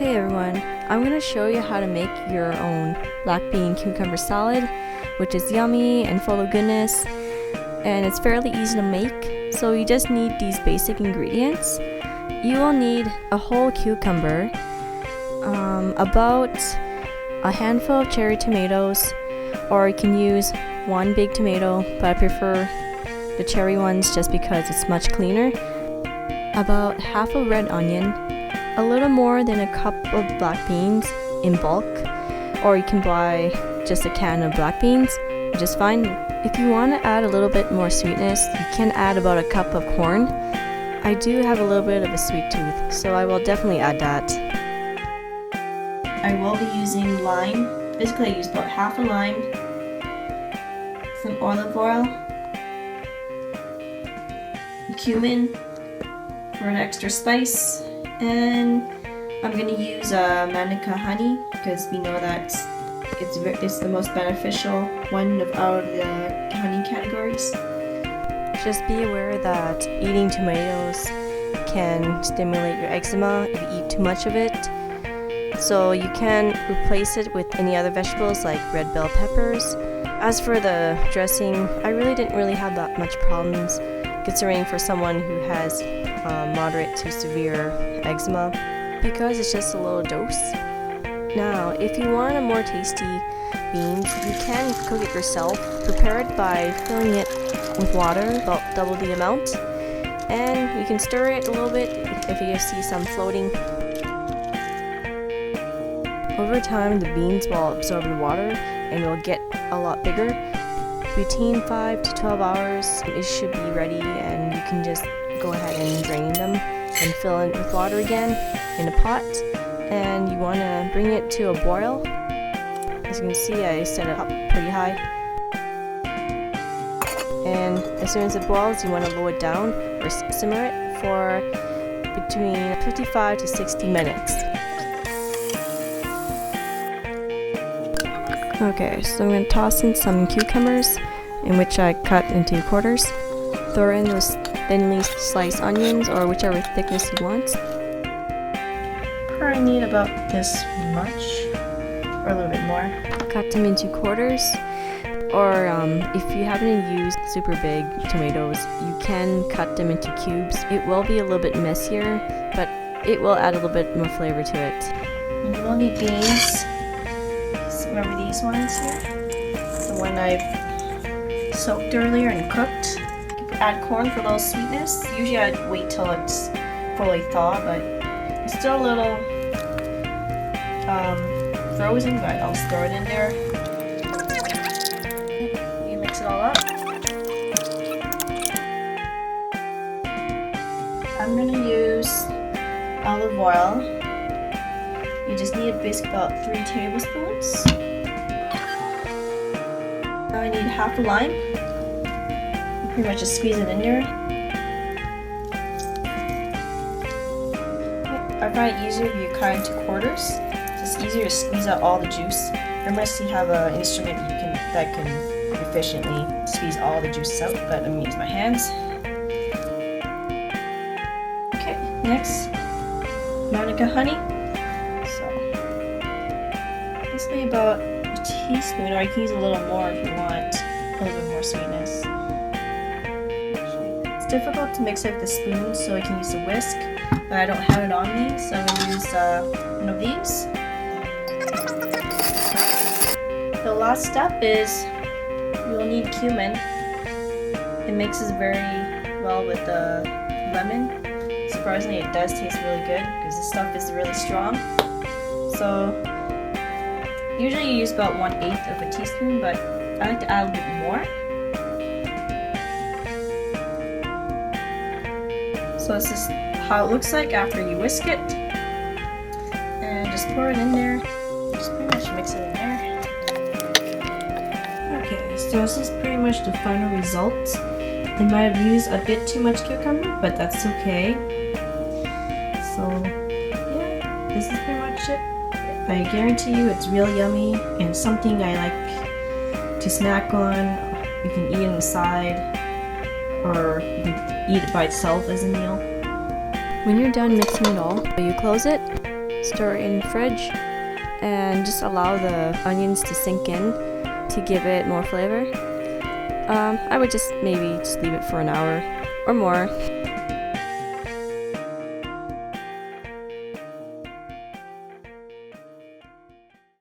Hey everyone, I'm going to show you how to make your own black bean cucumber salad, which is yummy and full of goodness, and it's fairly easy to make. So you just need these basic ingredients. You will need a whole cucumber, about a handful of cherry tomatoes, or you can use one big tomato, but I prefer the cherry ones just because it's much cleaner. About half a red onion, a little more than a cup of black beans in bulk, or you can buy just a can of black beans, which is fine. If you want to add a little bit more sweetness, you can add about a cup of corn. I do have a little bit of a sweet tooth, so I will definitely add that. I will be using lime. Basically I use about half a lime, some olive oil, cumin for an extra spice, and I'm going to use Manuka Honey because we know that it's the most beneficial one of all the honey categories. Just be aware that eating tomatoes can stimulate your eczema if you eat too much of it. So you can replace it with any other vegetables like red bell peppers. As for the dressing, I really didn't have that much problems considering for someone who has moderate to severe eczema, because it's just a little dose. Now, if you want a more tasty beans, you can cook it yourself. Prepare it by filling it with water, about double the amount, and you can stir it a little bit if you see some floating. Over time, the beans will absorb the water and will get a lot bigger. Between 5 to 12 hours, it should be ready, and you can just go ahead and drain them and fill it with water again in a pot. And you want to bring it to a boil. As you can see, I set it up pretty high. And as soon as it boils, you want to lower it down or simmer it for between 55 to 60 minutes. Okay, so I'm going to toss in some cucumbers, in which I cut into quarters. Throw in those thinly sliced onions, or whichever thickness you want. Probably need about this much, or a little bit more. Cut them into quarters, or if you happen to use super big tomatoes, you can cut them into cubes. It will be a little bit messier, but it will add a little bit more flavor to it. And you will need beans. Remember these ones here? The one I've soaked earlier and cooked. You can add corn for a little sweetness. Usually I'd wait till it's fully thawed, but it's still a little frozen, but I'll just throw it in there. You mix it all up. I'm going to use olive oil. You just need basically about 3 tablespoons. Now I need half a lime. You pretty much just squeeze it in there. I find it easier if you cut into quarters. It's easier to squeeze out all the juice, unless you have an instrument that can efficiently squeeze all the juices out, but I'm going to use my hands. Okay, next, Manuka Honey. Basically about a teaspoon, or you can use a little more if you want a little bit more sweetness. It's difficult to mix it with a spoon, so you can use a whisk, but I don't have it on me, so I'm going to use one of these. The last step is you will need cumin. It mixes very well with the lemon. Surprisingly, it does taste really good because the stuff is really strong. So usually you use about 1/8 of a teaspoon, but I like to add a little bit more. So this is how it looks like after you whisk it. And just pour it in there. Just pretty much mix it in there. Okay, so this is pretty much the final result. I might have used a bit too much cucumber, but that's okay. So yeah, this is pretty much it. I guarantee you it's real yummy and something I like to snack on. You can eat it on the side, or you can eat it by itself as a meal. When you're done mixing it all, you close it Store it in the fridge and just allow the onions to sink in to give it more flavor. I would just maybe leave it for an hour or more.